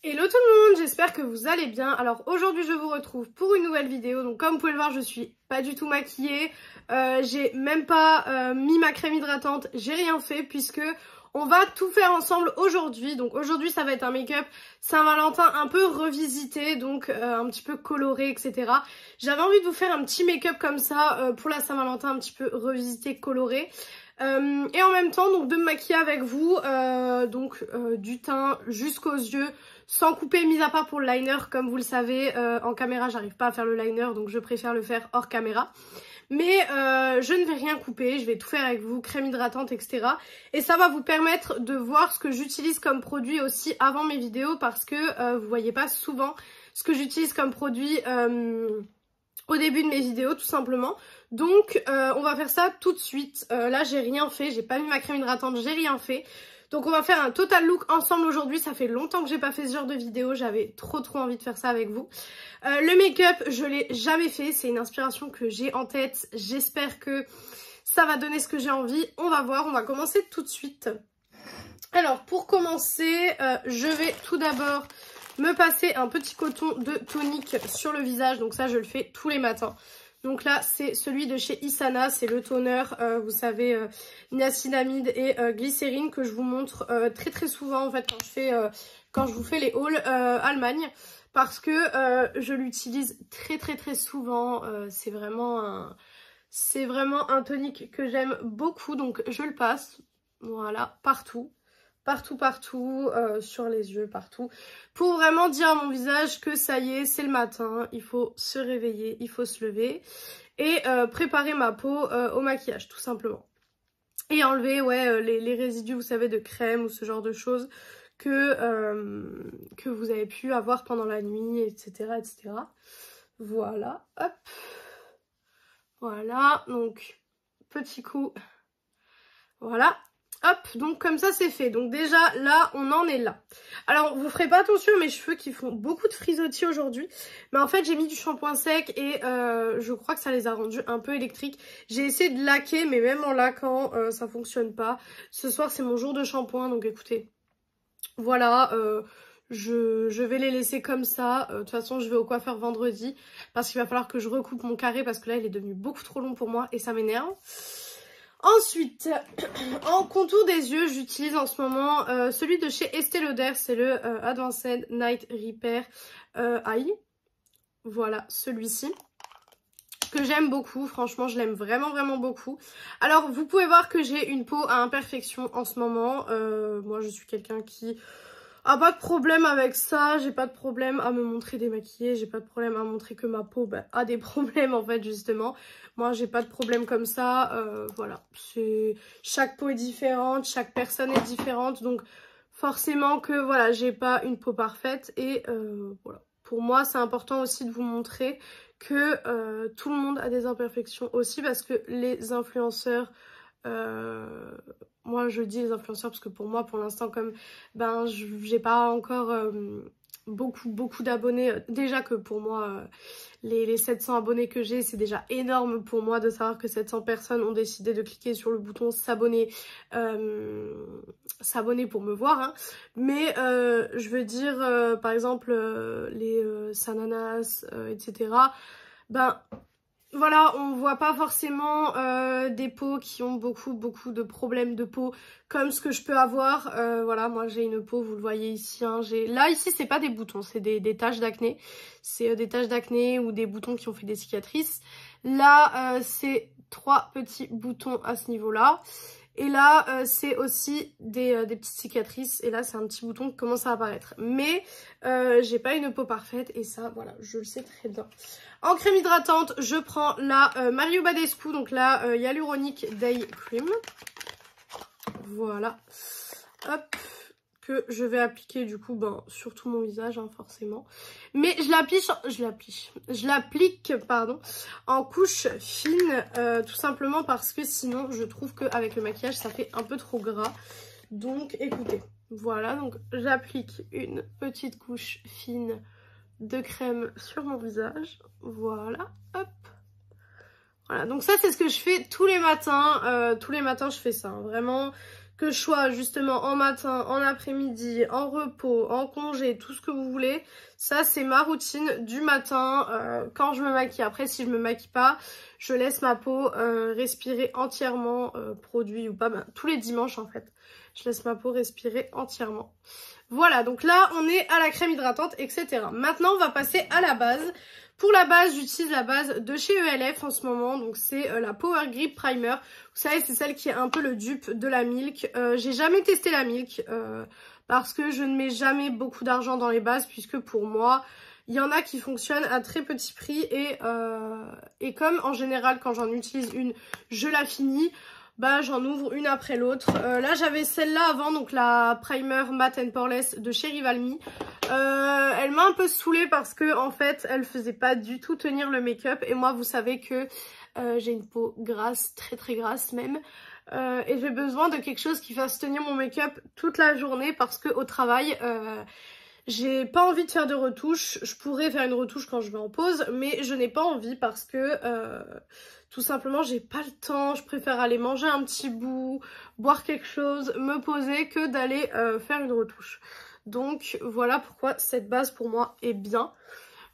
Hello tout le monde, j'espère que vous allez bien. Alors aujourd'hui je vous retrouve pour une nouvelle vidéo. Donc comme vous pouvez le voir, je suis pas du tout maquillée. J'ai même pas mis ma crème hydratante, j'ai rien fait puisque on va tout faire ensemble aujourd'hui. Donc aujourd'hui ça va être un make-up Saint-Valentin un peu revisité, donc un petit peu coloré, etc. J'avais envie de vous faire un petit make-up comme ça pour la Saint-Valentin, un petit peu revisité, coloré. Et en même temps donc de me maquiller avec vous, du teint jusqu'aux yeux, sans couper, mis à part pour le liner. Comme vous le savez, en caméra j'arrive pas à faire le liner, donc je préfère le faire hors caméra. Mais je ne vais rien couper, je vais tout faire avec vous, crème hydratante, etc. Et ça va vous permettre de voir ce que j'utilise comme produit aussi avant mes vidéos, parce que vous voyez pas souvent ce que j'utilise comme produit au début de mes vidéos, tout simplement. Donc on va faire ça tout de suite. Là j'ai rien fait, j'ai pas mis ma crème hydratante, j'ai rien fait. Donc on va faire un total look ensemble aujourd'hui. Ça fait longtemps que j'ai pas fait ce genre de vidéo, j'avais trop envie de faire ça avec vous. Le make-up, je l'ai jamais fait, c'est une inspiration que j'ai en tête. J'espère que ça va donner ce que j'ai envie. On va voir, on va commencer tout de suite. Alors pour commencer, je vais tout d'abord me passer un petit coton de tonique sur le visage. Donc ça je le fais tous les matins. Donc là c'est celui de chez Isana, c'est le toner, vous savez, niacinamide et glycérine, que je vous montre très souvent en fait quand je vous fais les hauls Allemagne, parce que je l'utilise très souvent. C'est vraiment un tonique que j'aime beaucoup, donc je le passe, voilà, partout, sur les yeux, partout, pour vraiment dire à mon visage que ça y est, c'est le matin, il faut se réveiller, il faut se lever et préparer ma peau au maquillage, tout simplement. Et enlever les résidus, vous savez, de crème ou ce genre de choses que vous avez pu avoir pendant la nuit, etc. Voilà, hop. Voilà, donc petit coup, voilà. Hop, donc comme ça c'est fait. Donc déjà là on en est là. Alors vous ferez pas attention à mes cheveux qui font beaucoup de frisottis aujourd'hui, mais en fait j'ai mis du shampoing sec et je crois que ça les a rendus un peu électriques. J'ai essayé de laquer, mais même en laquant ça fonctionne pas. Ce soir c'est mon jour de shampoing, donc écoutez, voilà, je vais les laisser comme ça. De toute façon je vais au coiffeur vendredi, parce qu'il va falloir que je recoupe mon carré, parce que là il est devenu beaucoup trop long pour moi et ça m'énerve. Ensuite, en contour des yeux, j'utilise en ce moment celui de chez Estée Lauder, c'est le Advanced Night Repair Eye. Voilà, celui-ci, que j'aime beaucoup, franchement je l'aime vraiment beaucoup. Alors vous pouvez voir que j'ai une peau à imperfection en ce moment. Moi je suis quelqu'un qui a pas de problème avec ça, j'ai pas de problème à me montrer démaquillée, j'ai pas de problème à montrer que ma peau a des problèmes en fait, justement. Moi j'ai pas de problème comme ça, voilà. Chaque peau est différente, chaque personne est différente, donc forcément que voilà, j'ai pas une peau parfaite et voilà. Pour moi c'est important aussi de vous montrer que tout le monde a des imperfections aussi, parce que les influenceurs... moi je dis les influenceurs parce que pour moi pour l'instant, comme j'ai pas encore beaucoup d'abonnés, déjà que pour moi les 700 abonnés que j'ai, c'est déjà énorme pour moi de savoir que 700 personnes ont décidé de cliquer sur le bouton s'abonner pour me voir, hein. Mais je veux dire par exemple les Sananas, etc. Voilà, on voit pas forcément des peaux qui ont beaucoup de problèmes de peau comme ce que je peux avoir. Voilà, moi j'ai une peau, vous le voyez ici, hein, là ici c'est pas des boutons, c'est des taches d'acné. C'est des taches d'acné ou des boutons qui ont fait des cicatrices. Là c'est 3 petits boutons à ce niveau-là. Et là, c'est aussi des petites cicatrices. Et là, c'est un petit bouton qui commence à apparaître. Mais j'ai pas une peau parfaite. Et ça, voilà, je le sais très bien. En crème hydratante, je prends la Mario Badescu. Donc la Hyaluronic Day Cream. Voilà. Hop. Que je vais appliquer du coup sur tout mon visage, hein, forcément. Mais je l'applique en couche fine, tout simplement parce que sinon je trouve qu'avec le maquillage ça fait un peu trop gras. Donc écoutez, voilà, donc j'applique une petite couche fine de crème sur mon visage. Voilà, hop. Voilà, donc ça c'est ce que je fais tous les matins. Tous les matins je fais ça, hein, vraiment. que je sois justement en matin, en après-midi, en repos, en congé, tout ce que vous voulez. Ça, c'est ma routine du matin quand je me maquille. Après, si je me maquille pas, je laisse ma peau respirer entièrement, produit ou pas, tous les dimanches en fait. Je laisse ma peau respirer entièrement. Voilà, donc là, on est à la crème hydratante, etc. Maintenant, on va passer à la base. Pour la base, j'utilise la base de chez ELF en ce moment, donc c'est la Power Grip Primer. Vous savez, c'est celle qui est un peu le dupe de la Milk. J'ai jamais testé la Milk parce que je ne mets jamais beaucoup d'argent dans les bases, puisque pour moi, il y en a qui fonctionnent à très petit prix et comme en général, quand j'en utilise une, je la finis. Bah j'en ouvre une après l'autre. Là j'avais celle-là avant, donc la Primer Matte and Poreless de chez Rivalmi. Elle m'a un peu saoulée parce que en fait elle faisait pas du tout tenir le make-up. Et moi vous savez que j'ai une peau grasse, très très grasse même. Et j'ai besoin de quelque chose qui fasse tenir mon make-up toute la journée parce que au travail... j'ai pas envie de faire de retouches. Je pourrais faire une retouche quand je vais en pause, mais je n'ai pas envie parce que tout simplement j'ai pas le temps. Je préfère aller manger un petit bout, boire quelque chose, me poser que d'aller faire une retouche. Donc voilà pourquoi cette base pour moi est bien.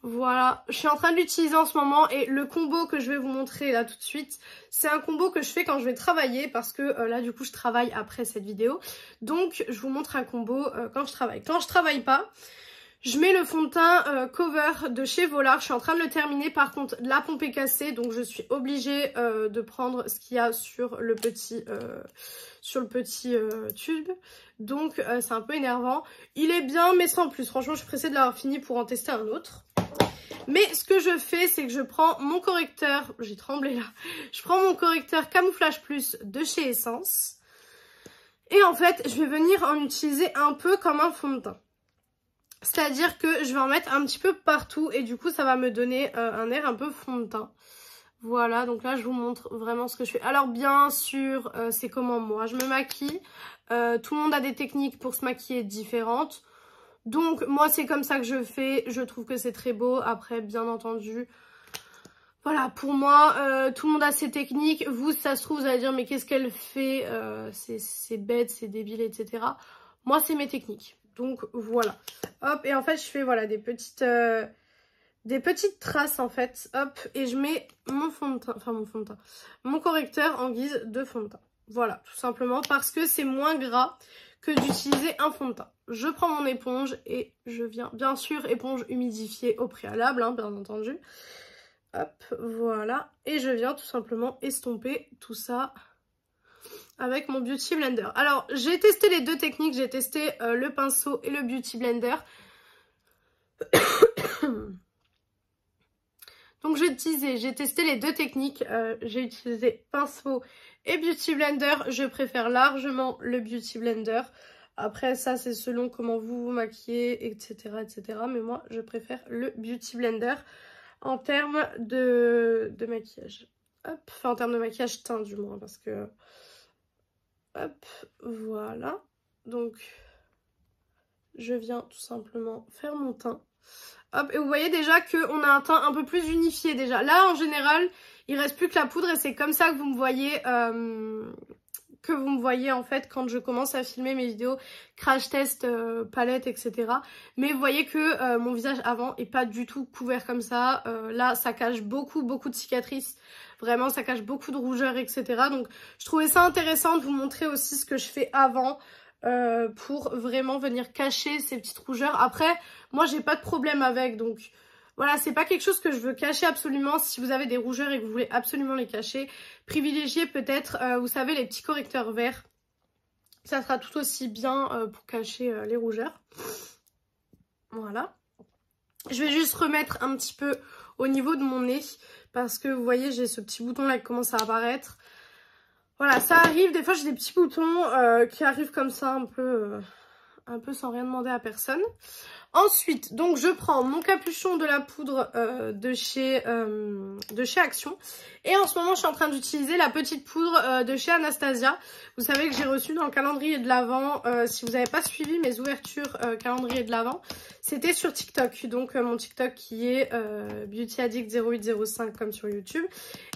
Voilà, je suis en train de l'utiliser en ce moment et le combo que je vais vous montrer là tout de suite, c'est un combo que je fais quand je vais travailler parce que là du coup je travaille après cette vidéo. Donc je vous montre un combo quand je travaille. Quand je travaille pas, je mets le fond de teint Cover de chez Volard. Je suis en train de le terminer, par contre la pompe est cassée donc je suis obligée de prendre ce qu'il y a sur le petit... tube, donc c'est un peu énervant. Il est bien mais sans plus, franchement je suis pressée de l'avoir fini pour en tester un autre. Mais ce que je fais, c'est que je prends mon correcteur, j'ai tremblé là, je prends mon correcteur Camouflage Plus de chez Essence. Et en fait, je vais venir en utiliser un peu comme un fond de teint. C'est-à-dire que je vais en mettre un petit peu partout et du coup, ça va me donner un air un peu fond de teint. Voilà, donc là, je vous montre vraiment ce que je fais. Alors, bien sûr, c'est comment moi je me maquille. Tout le monde a des techniques pour se maquiller différentes. Donc moi c'est comme ça que je fais, je trouve que c'est très beau. Après bien entendu, voilà, pour moi tout le monde a ses techniques. Vous ça se trouve vous allez dire mais qu'est-ce qu'elle fait, c'est bête, c'est débile, etc. Moi c'est mes techniques, donc voilà. Hop, et en fait je fais voilà des petites traces en fait, hop, et je mets mon fond de teint, enfin mon fond de teint, mon correcteur en guise de fond de teint. Voilà, tout simplement parce que c'est moins gras que d'utiliser un fond de teint. Je prends mon éponge et je viens, bien sûr, éponge humidifiée au préalable, hein, bien entendu. Hop, voilà. Et je viens tout simplement estomper tout ça avec mon Beauty Blender. Alors, j'ai testé les deux techniques. J'ai testé le pinceau et le Beauty Blender. Donc, j'ai testé les deux techniques. J'ai utilisé pinceau et Beauty Blender. Je préfère largement le Beauty Blender. Après, ça, c'est selon comment vous vous maquillez, etc., etc. Mais moi, je préfère le Beauty Blender en termes de maquillage. Hop, enfin, en termes de maquillage teint, du moins, parce que... Hop, voilà. Donc, je viens tout simplement faire mon teint. Hop, et vous voyez déjà qu'on a un teint un peu plus unifié, déjà. Là, en général, il reste plus que la poudre et c'est comme ça que vous me voyez... en fait quand je commence à filmer mes vidéos crash test, palette, etc. Mais vous voyez que mon visage avant est pas du tout couvert comme ça. Là ça cache beaucoup de cicatrices. Vraiment ça cache beaucoup de rougeurs, etc. Donc je trouvais ça intéressant de vous montrer aussi ce que je fais avant. Pour vraiment venir cacher ces petites rougeurs. Après moi j'ai pas de problème avec, donc voilà, c'est pas quelque chose que je veux cacher absolument. Si vous avez des rougeurs et que vous voulez absolument les cacher, privilégiez peut-être, vous savez, les petits correcteurs verts. Ça sera tout aussi bien pour cacher les rougeurs. Voilà. Je vais juste remettre un petit peu au niveau de mon nez parce que vous voyez, j'ai ce petit bouton là qui commence à apparaître. Voilà, ça arrive. Des fois, j'ai des petits boutons qui arrivent comme ça un peu sans rien demander à personne. Ensuite, donc je prends mon capuchon de la poudre de chez Action. Et en ce moment, je suis en train d'utiliser la petite poudre de chez Anastasia. Vous savez que j'ai reçu dans le calendrier de l'Avent, si vous n'avez pas suivi mes ouvertures calendrier de l'Avent, c'était sur TikTok. Donc mon TikTok qui est Beauty Addict 0805 comme sur YouTube.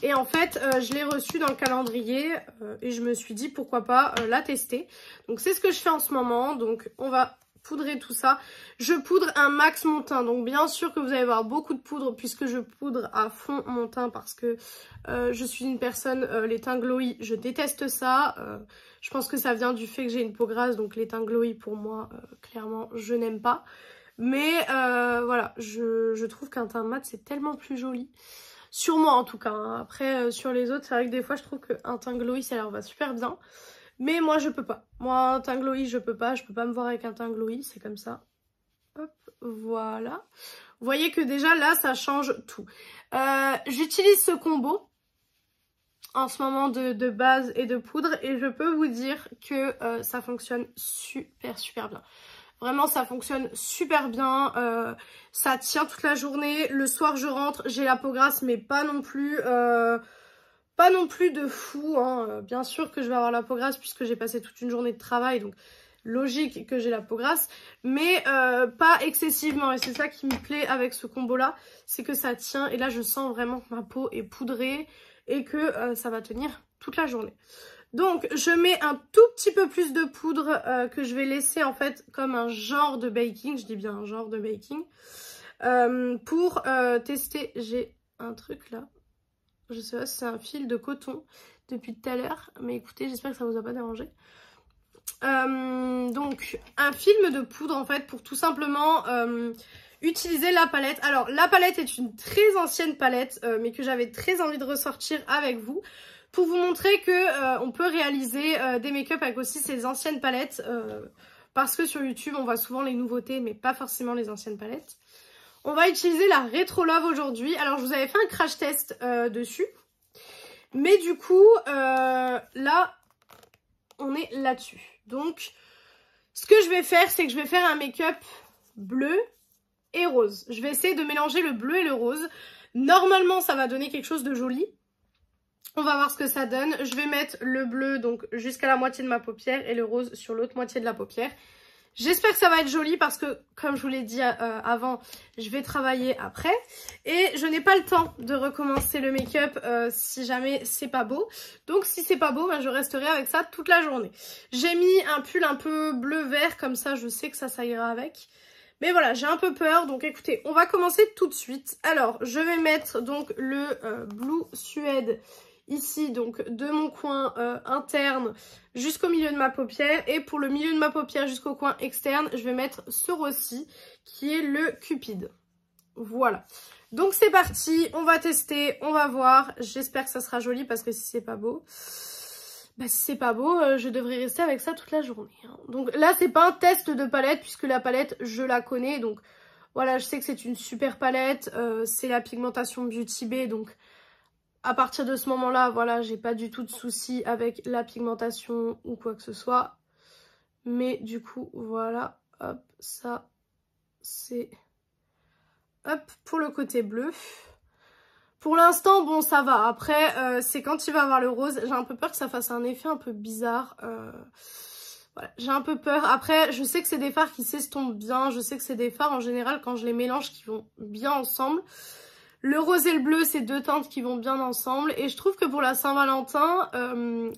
Et en fait, je l'ai reçu dans le calendrier et je me suis dit pourquoi pas la tester. Donc c'est ce que je fais en ce moment. Donc on va poudrer tout ça. Je poudre un max mon teint, donc bien sûr que vous allez voir beaucoup de poudre puisque je poudre à fond mon teint parce que je suis une personne, les teints glowy, je déteste ça. Je pense que ça vient du fait que j'ai une peau grasse, donc les teints glowy pour moi, clairement, je n'aime pas. Mais voilà, je trouve qu'un teint mat c'est tellement plus joli. Sur moi en tout cas, hein. Après sur les autres, c'est vrai que des fois je trouve qu'un teint glowy ça leur va super bien. Mais moi je peux pas. Moi un teint glowy je peux pas me voir avec un teint glowy, c'est comme ça. Hop, voilà. Vous voyez que déjà là ça change tout. J'utilise ce combo en ce moment de base et de poudre et je peux vous dire que ça fonctionne super bien. Vraiment ça fonctionne super bien, ça tient toute la journée. Le soir je rentre, j'ai la peau grasse mais pas non plus de fou, hein. Bien sûr que je vais avoir la peau grasse puisque j'ai passé toute une journée de travail, donc logique que j'ai la peau grasse, mais pas excessivement. Et c'est ça qui me plaît avec ce combo-là, c'est que ça tient. Et là, je sens vraiment que ma peau est poudrée et que ça va tenir toute la journée. Donc, je mets un tout petit peu plus de poudre que je vais laisser en fait comme un genre de baking. Je dis bien un genre de baking. Pour tester, j'ai un truc là. Je sais pas si c'est un fil de coton depuis tout à l'heure, mais écoutez, j'espère que ça vous a pas dérangé. Donc, un film de poudre en fait pour tout simplement utiliser la palette. Alors, la palette est une très ancienne palette, mais que j'avais très envie de ressortir avec vous. Pour vous montrer que on peut réaliser des make-up avec aussi ces anciennes palettes. Parce que sur YouTube, on voit souvent les nouveautés, mais pas forcément les anciennes palettes. On va utiliser la Retro Love aujourd'hui. Alors, je vous avais fait un crash test dessus. Mais du coup, là, on est là-dessus. Donc, ce que je vais faire, c'est que je vais faire un make-up bleu et rose. Je vais essayer de mélanger le bleu et le rose. Normalement, ça va donner quelque chose de joli. On va voir ce que ça donne. Je vais mettre le bleu donc jusqu'à la moitié de ma paupière et le rose sur l'autre moitié de la paupière. J'espère que ça va être joli parce que, comme je vous l'ai dit avant, je vais travailler après. Et je n'ai pas le temps de recommencer le make-up si jamais c'est pas beau. Donc si c'est pas beau, ben, je resterai avec ça toute la journée. J'ai mis un pull un peu bleu-vert, comme ça je sais que ça ira avec. Mais voilà, j'ai un peu peur, donc écoutez, on va commencer tout de suite. Alors, je vais mettre donc le Blue Suede ici, donc de mon coin interne jusqu'au milieu de ma paupière. Et pour le milieu de ma paupière jusqu'au coin externe, je vais mettre ce rossi qui est le Cupid. Voilà. Donc c'est parti, on va tester, on va voir. J'espère que ça sera joli parce que si c'est pas beau... Bah si c'est pas beau, je devrais rester avec ça toute la journée. Hein. Donc là, c'est pas un test de palette puisque la palette, je la connais. Donc voilà, je sais que c'est une super palette. C'est la pigmentation Beauty Bay. Donc à partir de ce moment-là, voilà, j'ai pas du tout de soucis avec la pigmentation ou quoi que ce soit. Mais du coup, voilà, hop, ça, c'est... Hop, pour le côté bleu. Pour l'instant, bon, ça va. Après, c'est quand il va avoir le rose. J'ai un peu peur que ça fasse un effet un peu bizarre. Voilà, j'ai un peu peur. Après, je sais que c'est des fards qui s'estompent bien. Je sais que c'est des fards, en général, quand je les mélange, qui vont bien ensemble. Le rose et le bleu, c'est deux teintes qui vont bien ensemble. Et je trouve que pour la Saint-Valentin,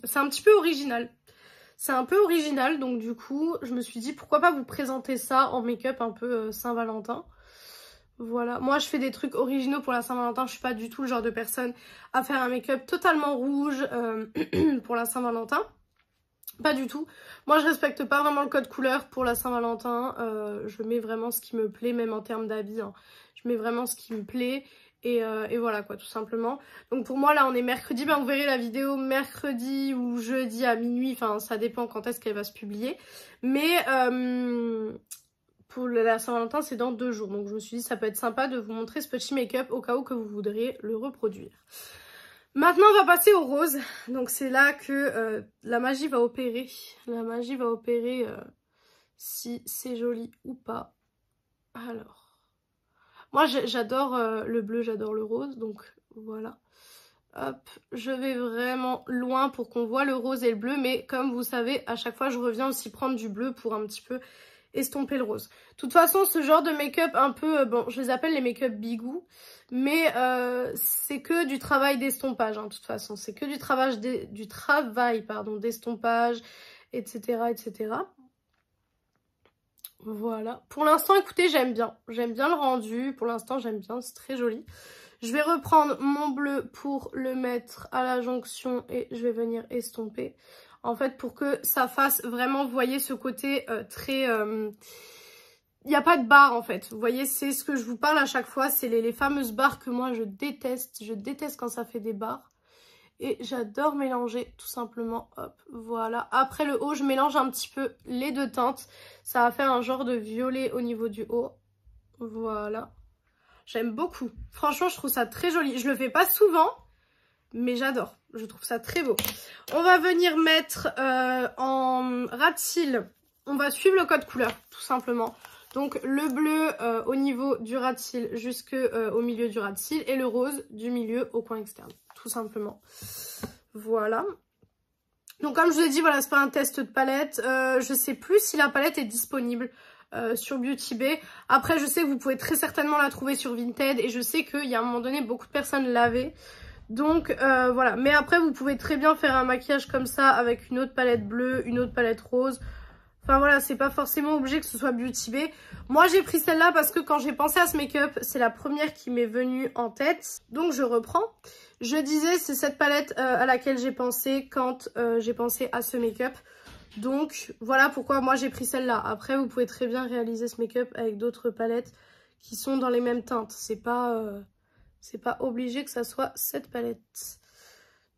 c'est un petit peu original. C'est un peu original. Donc, du coup, je me suis dit, pourquoi pas vous présenter ça en make-up un peu Saint-Valentin. Voilà, moi je fais des trucs originaux pour la Saint-Valentin, je suis pas du tout le genre de personne à faire un make-up totalement rouge pour la Saint-Valentin. Pas du tout. Moi je respecte pas vraiment le code couleur pour la Saint-Valentin, je mets vraiment ce qui me plaît, même en termes d'habits. Hein. Je mets vraiment ce qui me plaît et voilà quoi, tout simplement. Donc pour moi là on est mercredi, ben vous verrez la vidéo mercredi ou jeudi à minuit, enfin ça dépend quand est-ce qu'elle va se publier. Mais... pour la Saint-Valentin, c'est dans 2 jours. Donc je me suis dit, ça peut être sympa de vous montrer ce petit make-up au cas où que vous voudriez le reproduire. Maintenant, on va passer au rose. Donc c'est là que la magie va opérer. La magie va opérer si c'est joli ou pas. Alors, moi j'adore le bleu, j'adore le rose, donc voilà. Hop, je vais vraiment loin pour qu'on voit le rose et le bleu, mais comme vous savez, à chaque fois je reviens aussi prendre du bleu pour un petit peu estomper le rose. De toute façon, ce genre de make-up un peu, bon, je les appelle les make-up bigou, mais c'est que du travail d'estompage, hein, de toute façon. C'est que du travail d'estompage, etc., etc. Voilà. Pour l'instant, écoutez, j'aime bien. J'aime bien le rendu. Pour l'instant, j'aime bien. C'est très joli. Je vais reprendre mon bleu pour le mettre à la jonction et je vais venir estomper. En fait, pour que ça fasse vraiment, vous voyez, ce côté très... Il n'y a pas de barre, en fait. Vous voyez, c'est ce que je vous parle à chaque fois. C'est les fameuses barres que moi, je déteste. Je déteste quand ça fait des barres. Et j'adore mélanger, tout simplement. Hop, voilà. Après le haut, je mélange un petit peu les deux teintes. Ça va faire un genre de violet au niveau du haut. Voilà. J'aime beaucoup. Franchement, je trouve ça très joli. Je le fais pas souvent, mais j'adore. Je trouve ça très beau. On va venir mettre en ras de cils. On va suivre le code couleur, tout simplement. Donc le bleu au niveau du ras de cils jusqu'au milieu du ras de cils et le rose du milieu au coin externe, tout simplement. Voilà. Donc comme je vous ai dit, voilà, c'est pas un test de palette. Je sais plus si la palette est disponible sur Beauty Bay. Après, je sais que vous pouvez très certainement la trouver sur Vinted et je sais qu'il y a un moment donné, beaucoup de personnes l'avaient. Donc voilà, mais après vous pouvez très bien faire un maquillage comme ça avec une autre palette bleue, une autre palette rose. Enfin voilà, c'est pas forcément obligé que ce soit Beauty Bay. Moi j'ai pris celle-là parce que quand j'ai pensé à ce make-up, c'est la première qui m'est venue en tête. Donc je reprends. Je disais, c'est cette palette à laquelle j'ai pensé quand j'ai pensé à ce make-up. Donc voilà pourquoi moi j'ai pris celle-là. Après vous pouvez très bien réaliser ce make-up avec d'autres palettes qui sont dans les mêmes teintes. C'est pas obligé que ça soit cette palette.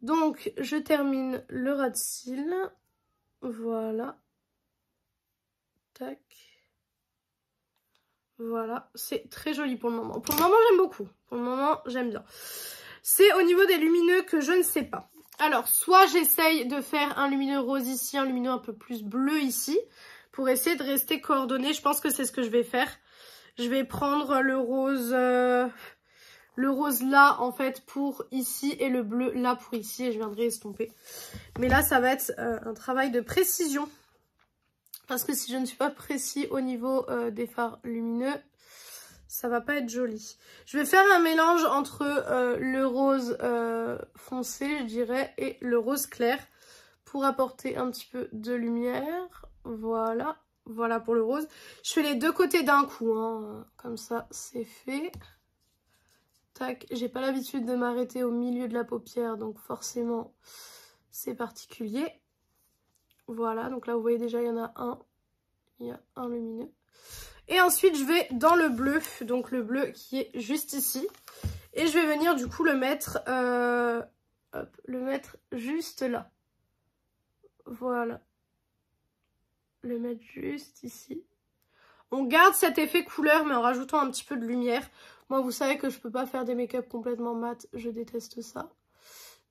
Donc je termine le ras de cils. Voilà. Tac. Voilà, c'est très joli pour le moment. Pour le moment, j'aime beaucoup. Pour le moment, j'aime bien. C'est au niveau des lumineux que je ne sais pas. Alors, soit j'essaye de faire un lumineux rose ici, un lumineux un peu plus bleu ici, pour essayer de rester coordonné. Je pense que c'est ce que je vais faire. Je vais prendre le rose là, en fait, pour ici, et le bleu là pour ici, et je viendrai estomper. Mais là, ça va être un travail de précision. Parce que si je ne suis pas précis au niveau des fards lumineux, ça va pas être joli. Je vais faire un mélange entre le rose foncé, je dirais, et le rose clair pour apporter un petit peu de lumière. Voilà, voilà pour le rose. Je fais les deux côtés d'un coup, hein. Comme ça, c'est fait. Tac, j'ai pas l'habitude de m'arrêter au milieu de la paupière, donc forcément, c'est particulier. Voilà, donc là vous voyez déjà il y en a un. Il y a un lumineux. Et ensuite je vais dans le bleu, donc le bleu qui est juste ici. Et je vais venir du coup le mettre, juste là. Voilà. Le mettre juste ici. On garde cet effet couleur mais en rajoutant un petit peu de lumière. Moi vous savez que je peux pas faire des make-up complètement mat, je déteste ça.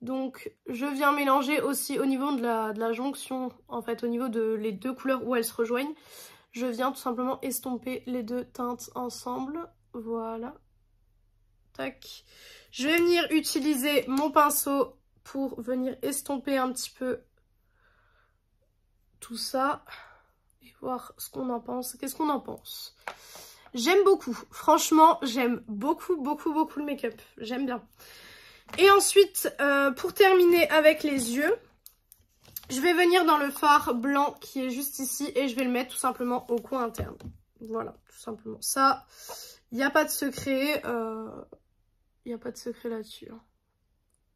Donc je viens mélanger aussi au niveau de la jonction, en fait au niveau de les deux couleurs où elles se rejoignent. Je viens tout simplement estomper les deux teintes ensemble. Voilà. Tac. Je vais venir utiliser mon pinceau pour venir estomper un petit peu tout ça. Et voir ce qu'on en pense. Qu'est-ce qu'on en pense? J'aime beaucoup. Franchement, j'aime beaucoup le make-up. J'aime bien. Et ensuite, pour terminer avec les yeux, je vais venir dans le fard blanc qui est juste ici et je vais le mettre tout simplement au coin interne. Voilà, tout simplement. Ça, il n'y a pas de secret. Il n'y a pas de secret là-dessus.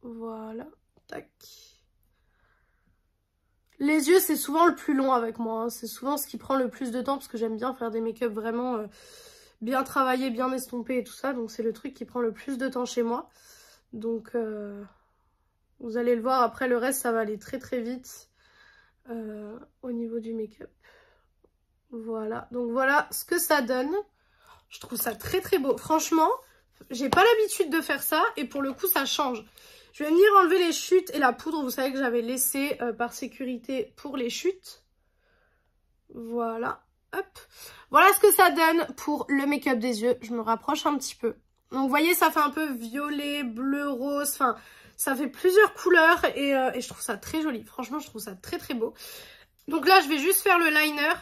Voilà, tac. Les yeux, c'est souvent le plus long avec moi. Hein. C'est souvent ce qui prend le plus de temps parce que j'aime bien faire des make-up vraiment bien travaillés, bien estompés et tout ça. Donc c'est le truc qui prend le plus de temps chez moi. Donc vous allez le voir, après le reste ça va aller très vite au niveau du make-up. Voilà, donc voilà ce que ça donne. Je trouve ça très beau. Franchement, j'ai pas l'habitude de faire ça et pour le coup ça change. Je vais venir enlever les chutes et la poudre, vous savez que j'avais laissé par sécurité pour les chutes. Voilà, Hop. Voilà ce que ça donne pour le make-up des yeux. Je me rapproche un petit peu. Donc vous voyez, ça fait un peu violet, bleu, rose. Enfin, ça fait plusieurs couleurs et je trouve ça très joli. Franchement, je trouve ça très très beau. Donc là, je vais juste faire le liner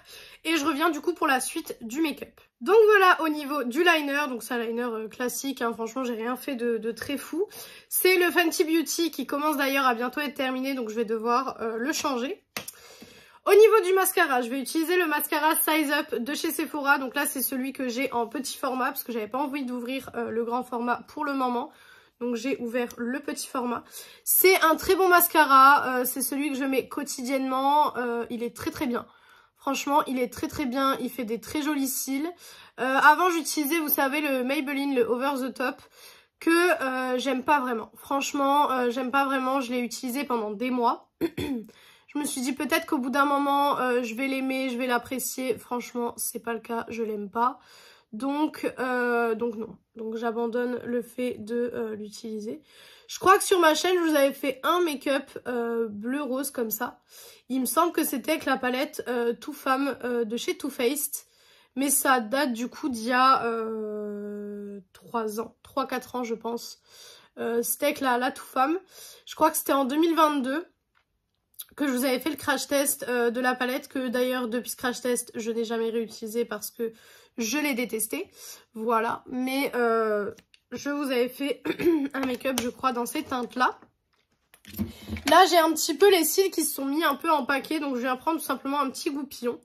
et je reviens du coup pour la suite du make-up. Donc voilà au niveau du liner, donc c'est un liner classique, hein, franchement j'ai rien fait de très fou. C'est le Fenty Beauty qui commence d'ailleurs à bientôt être terminé, donc je vais devoir le changer. Au niveau du mascara, je vais utiliser le mascara Size Up de chez Sephora. Donc là, c'est celui que j'ai en petit format parce que j'avais pas envie d'ouvrir le grand format pour le moment. Donc j'ai ouvert le petit format. C'est un très bon mascara. C'est celui que je mets quotidiennement. Il est très très bien. Franchement, il est très très bien. Il fait des très jolis cils. Avant, j'utilisais, vous savez, le Maybelline, le Over the Top, que j'aime pas vraiment. Franchement, j'aime pas vraiment. Je l'ai utilisé pendant des mois. Je me suis dit peut-être qu'au bout d'un moment, je vais l'aimer, je vais l'apprécier. Franchement, c'est pas le cas, je l'aime pas. Donc non. Donc j'abandonne le fait de l'utiliser. Je crois que sur ma chaîne, je vous avais fait un make-up bleu-rose comme ça. Il me semble que c'était avec la palette Too Femme de chez Too Faced. Mais ça date du coup d'il y a 3-4 ans je pense. C'était avec la Too Femme. Je crois que c'était en 2022. Que je vous avais fait le crash test de la palette, que d'ailleurs depuis ce crash test je n'ai jamais réutilisé parce que je l'ai détesté, voilà, mais je vous avais fait un make-up je crois dans ces teintes là. Là j'ai un petit peu les cils qui se sont mis un peu en paquet, donc je viens prendre tout simplement un petit goupillon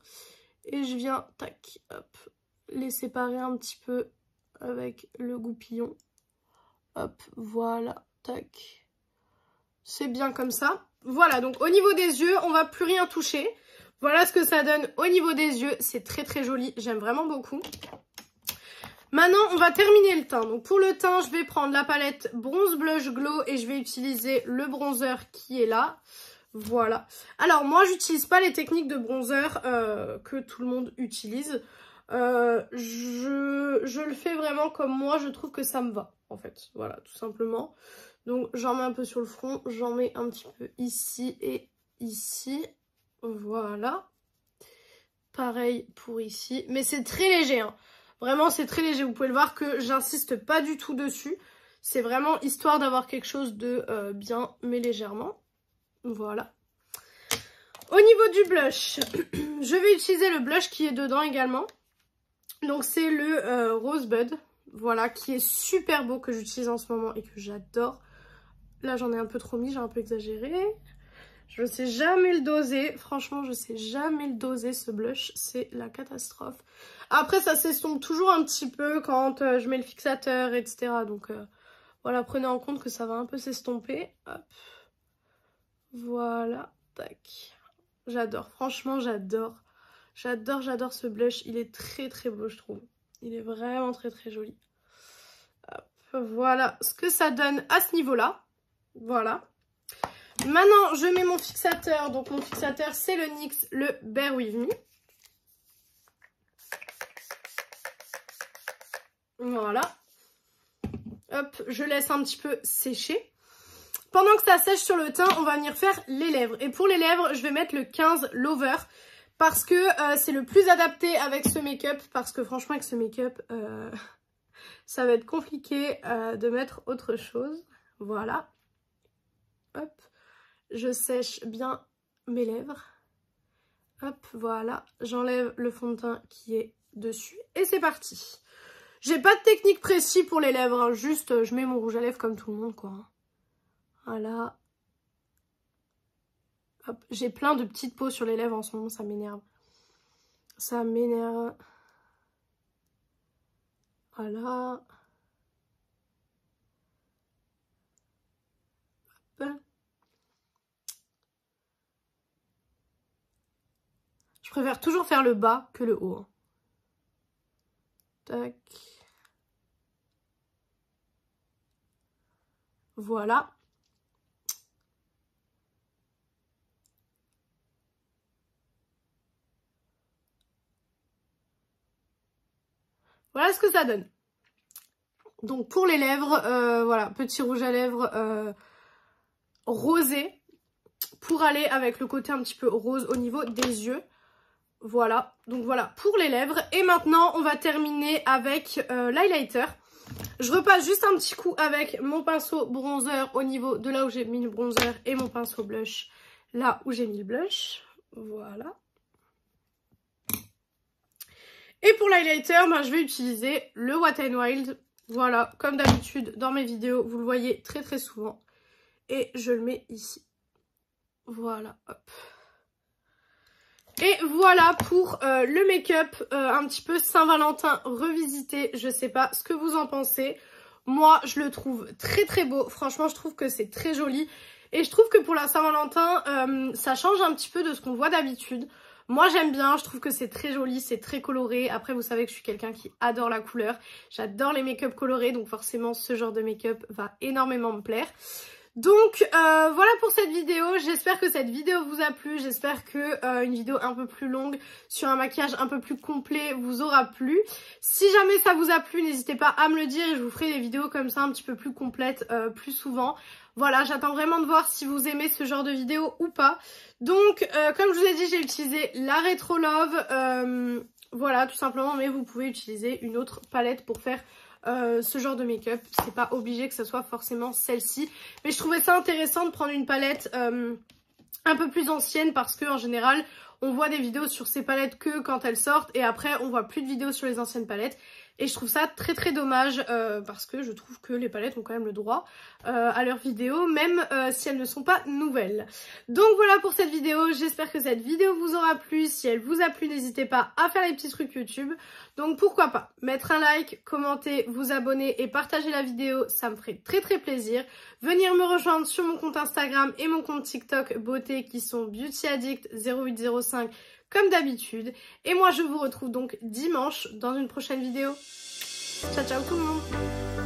et je viens, tac, hop, les séparer un petit peu avec le goupillon, hop, voilà, tac, c'est bien comme ça. Voilà, donc au niveau des yeux, on va plus rien toucher. Voilà ce que ça donne au niveau des yeux. C'est très très joli, j'aime vraiment beaucoup. Maintenant, on va terminer le teint. Donc pour le teint, je vais prendre la palette Bronze Blush Glow et je vais utiliser le bronzer qui est là. Voilà. Alors moi, j'utilise pas les techniques de bronzer que tout le monde utilise. Je le fais vraiment comme moi, je trouve que ça me va, en fait. Voilà, tout simplement. Donc j'en mets un peu sur le front, j'en mets un petit peu ici et ici. Voilà. Pareil pour ici. Mais c'est très léger, hein. Vraiment, c'est très léger. Vous pouvez le voir que j'insiste pas du tout dessus. C'est vraiment histoire d'avoir quelque chose de bien, mais légèrement. Voilà. Au niveau du blush, je vais utiliser le blush qui est dedans également. Donc c'est le Rosebud. Voilà, qui est super beau, que j'utilise en ce moment et que j'adore. Là, j'en ai un peu trop mis, j'ai un peu exagéré. Je ne sais jamais le doser. Franchement, je ne sais jamais le doser, ce blush. C'est la catastrophe. Après, ça s'estompe toujours un petit peu quand je mets le fixateur, etc. Donc, voilà, prenez en compte que ça va un peu s'estomper. Hop. Voilà. Tac. J'adore. Franchement, j'adore. J'adore ce blush. Il est très, très beau, je trouve. Il est vraiment très, très joli. Hop. Voilà ce que ça donne à ce niveau-là. Voilà. Maintenant, je mets mon fixateur. Donc, mon fixateur, c'est le NYX, le Bear With Me. Voilà. Hop, je laisse un petit peu sécher. Pendant que ça sèche sur le teint, on va venir faire les lèvres. Et pour les lèvres, je vais mettre le 15 Lover. Parce que c'est le plus adapté avec ce make-up. Parce que franchement, avec ce make-up, ça va être compliqué de mettre autre chose. Voilà. Hop, je sèche bien mes lèvres. Hop, voilà. J'enlève le fond de teint qui est dessus. Et c'est parti. J'ai pas de technique précise pour les lèvres. Hein. Juste, je mets mon rouge à lèvres comme tout le monde, quoi. Voilà. Hop, j'ai plein de petites peaux sur les lèvres en ce moment. Ça m'énerve. Ça m'énerve. Voilà. Hop. Je préfère toujours faire le bas que le haut. Tac. Voilà. Voilà ce que ça donne. Donc pour les lèvres, voilà, petit rouge à lèvres rosé pour aller avec le côté un petit peu rose au niveau des yeux. Voilà, donc voilà pour les lèvres. Et maintenant, on va terminer avec l'highlighter. Je repasse juste un petit coup avec mon pinceau bronzer au niveau de là où j'ai mis le bronzer et mon pinceau blush là où j'ai mis le blush. Voilà. Et pour l'highlighter, ben, je vais utiliser le Wet n Wild. Voilà, comme d'habitude dans mes vidéos, vous le voyez très très souvent. Et je le mets ici. Voilà, hop. Et voilà pour le make-up un petit peu Saint-Valentin revisité. Je sais pas ce que vous en pensez. Moi, je le trouve très très beau. Franchement, je trouve que c'est très joli. Et je trouve que pour la Saint-Valentin, ça change un petit peu de ce qu'on voit d'habitude. Moi, j'aime bien. Je trouve que c'est très joli, c'est très coloré. Après, vous savez que je suis quelqu'un qui adore la couleur. J'adore les make-up colorés. Donc forcément, ce genre de make-up va énormément me plaire. Donc voilà pour cette vidéo, j'espère que cette vidéo vous a plu, j'espère que une vidéo un peu plus longue sur un maquillage un peu plus complet vous aura plu. Si jamais ça vous a plu, n'hésitez pas à me le dire et je vous ferai des vidéos comme ça un petit peu plus complètes plus souvent. Voilà, j'attends vraiment de voir si vous aimez ce genre de vidéo ou pas. Donc comme je vous ai dit, j'ai utilisé la Retro Love, voilà tout simplement, mais vous pouvez utiliser une autre palette pour faire ce genre de make-up. C'est pas obligé que ce soit forcément celle-ci, mais je trouvais ça intéressant de prendre une palette un peu plus ancienne parce que en général on voit des vidéos sur ces palettes que quand elles sortent et après on voit plus de vidéos sur les anciennes palettes. Et je trouve ça très très dommage parce que je trouve que les palettes ont quand même le droit à leurs vidéos, même si elles ne sont pas nouvelles. Donc voilà pour cette vidéo, j'espère que cette vidéo vous aura plu. Si elle vous a plu, n'hésitez pas à faire les petits trucs YouTube. Donc pourquoi pas mettre un like, commenter, vous abonner et partager la vidéo, ça me ferait très très plaisir. Venir me rejoindre sur mon compte Instagram et mon compte TikTok beauté qui sont BeautyAddict0805 comme d'habitude. Et moi je vous retrouve donc dimanche dans une prochaine vidéo. Ciao ciao tout le monde.